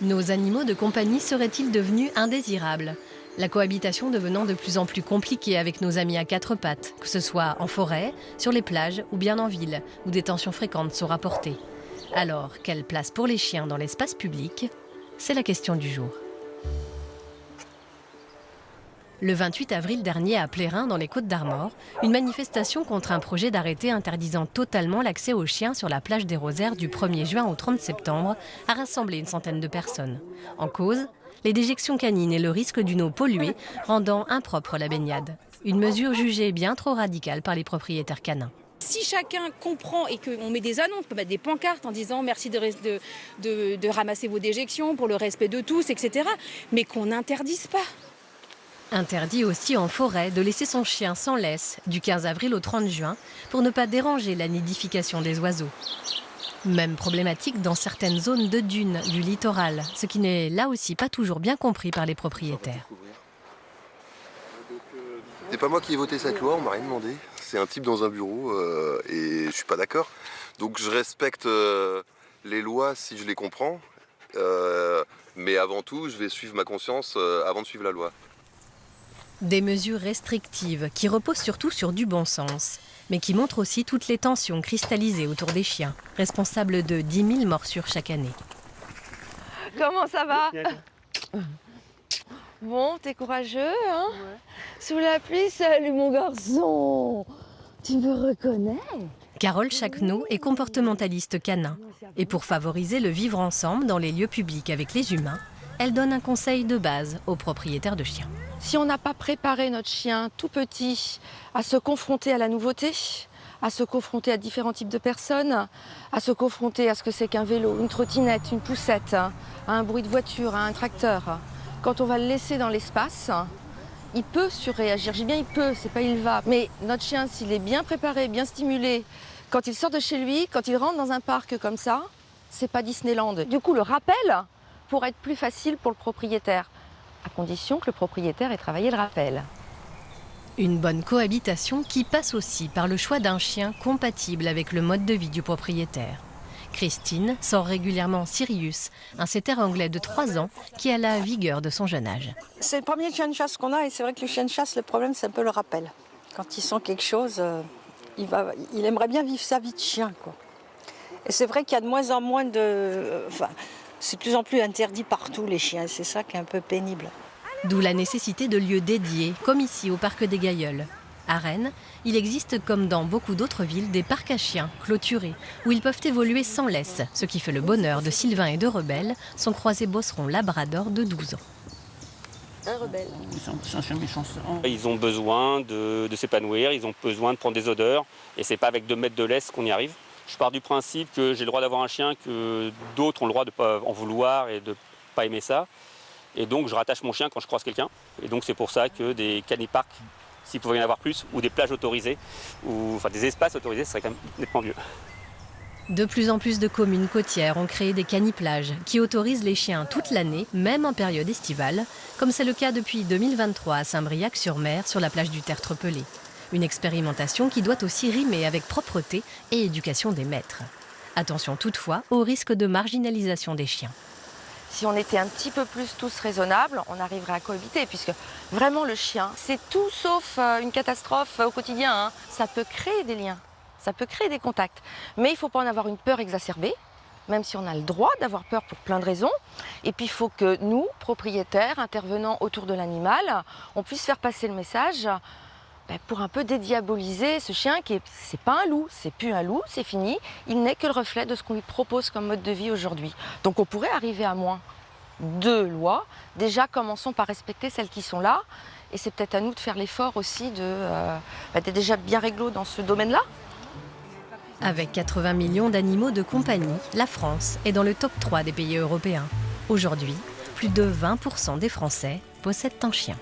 Nos animaux de compagnie seraient-ils devenus indésirables? La cohabitation devenant de plus en plus compliquée avec nos amis à quatre pattes, que ce soit en forêt, sur les plages ou bien en ville, où des tensions fréquentes sont rapportées. Alors, quelle place pour les chiens dans l'espace public? C'est la question du jour. Le 28 avril dernier à Plérin, dans les Côtes-d'Armor, une manifestation contre un projet d'arrêté interdisant totalement l'accès aux chiens sur la plage des Rosaires du 1er juin au 30 septembre a rassemblé une centaine de personnes. En cause, les déjections canines et le risque d'une eau polluée rendant impropre la baignade. Une mesure jugée bien trop radicale par les propriétaires canins. Si chacun comprend et qu'on met des annonces, on peut mettre des pancartes en disant merci de ramasser vos déjections pour le respect de tous, etc. Mais qu'on n'interdise pas. Interdit aussi en forêt de laisser son chien sans laisse du 15 avril au 30 juin pour ne pas déranger la nidification des oiseaux. Même problématique dans certaines zones de dunes du littoral, ce qui n'est là aussi pas toujours bien compris par les propriétaires. C'est pas moi qui ai voté cette loi, on m'a rien demandé. C'est un type dans un bureau et je suis pas d'accord. Donc je respecte les lois si je les comprends, mais avant tout je vais suivre ma conscience avant de suivre la loi. Des mesures restrictives qui reposent surtout sur du bon sens, mais qui montrent aussi toutes les tensions cristallisées autour des chiens, responsables de 10 000 morsures chaque année. Comment ça va? Bon, t'es courageux, hein? Ouais. Sous la pluie, salut mon garçon! Tu me reconnais? Carole Chacneau est comportementaliste canin. Et pour favoriser le vivre ensemble dans les lieux publics avec les humains, elle donne un conseil de base aux propriétaires de chiens. Si on n'a pas préparé notre chien tout petit à se confronter à la nouveauté, à se confronter à différents types de personnes, à se confronter à ce que c'est qu'un vélo, une trottinette, une poussette, à un bruit de voiture, à un tracteur, quand on va le laisser dans l'espace, il peut surréagir. Je dis bien il peut, c'est pas il va. Mais notre chien, s'il est bien préparé, bien stimulé, quand il sort de chez lui, quand il rentre dans un parc comme ça, c'est pas Disneyland. Du coup, le rappel pourrait être plus facile pour le propriétaire, à condition que le propriétaire ait travaillé le rappel. Une bonne cohabitation qui passe aussi par le choix d'un chien compatible avec le mode de vie du propriétaire. Christine sort régulièrement Sirius, un setter anglais de 3 ans qui a la vigueur de son jeune âge. C'est le premier chien de chasse qu'on a et c'est vrai que le chien de chasse, le problème c'est un peu le rappel. Quand il sent quelque chose, il aimerait bien vivre sa vie de chien, quoi. Et c'est vrai qu'il y a de moins en moins de... c'est de plus en plus interdit partout les chiens, c'est ça qui est un peu pénible. D'où la nécessité de lieux dédiés, comme ici au parc des Gailleuls. À Rennes, il existe comme dans beaucoup d'autres villes des parcs à chiens clôturés, où ils peuvent évoluer sans laisse, ce qui fait le bonheur de Sylvain et de Rebelle, son croisé bosseron labrador de 12 ans. Un Rebelle. Ils ont besoin de s'épanouir, ils ont besoin de prendre des odeurs, et c'est pas avec 2 mètres de laisse qu'on y arrive. Je pars du principe que j'ai le droit d'avoir un chien, que d'autres ont le droit de ne pas en vouloir et de ne pas aimer ça. Et donc je rattache mon chien quand je croise quelqu'un. Et donc c'est pour ça que des caniparks, s'il pouvait y en avoir plus, ou des plages autorisées, ou des espaces autorisés, ce serait quand même nettement mieux. De plus en plus de communes côtières ont créé des caniplages qui autorisent les chiens toute l'année, même en période estivale, comme c'est le cas depuis 2023 à Saint-Briac-sur-Mer, sur la plage du Tertre-Pelé. Une expérimentation qui doit aussi rimer avec propreté et éducation des maîtres. Attention toutefois au risque de marginalisation des chiens. Si on était un petit peu plus tous raisonnables, on arriverait à cohabiter, puisque vraiment le chien, c'est tout sauf une catastrophe au quotidien, hein. Ça peut créer des liens, ça peut créer des contacts. Mais il ne faut pas en avoir une peur exacerbée, même si on a le droit d'avoir peur pour plein de raisons. Et puis il faut que nous, propriétaires, intervenants autour de l'animal, on puisse faire passer le message pour un peu dédiaboliser ce chien qui c'est pas un loup, c'est plus un loup, c'est fini. Il n'est que le reflet de ce qu'on lui propose comme mode de vie aujourd'hui. Donc on pourrait arriver à moins de lois. Déjà, commençons par respecter celles qui sont là. Et c'est peut-être à nous de faire l'effort aussi d'être déjà bien réglo dans ce domaine-là. Avec 80 millions d'animaux de compagnie, la France est dans le top 3 des pays européens. Aujourd'hui, plus de 20% des Français possèdent un chien.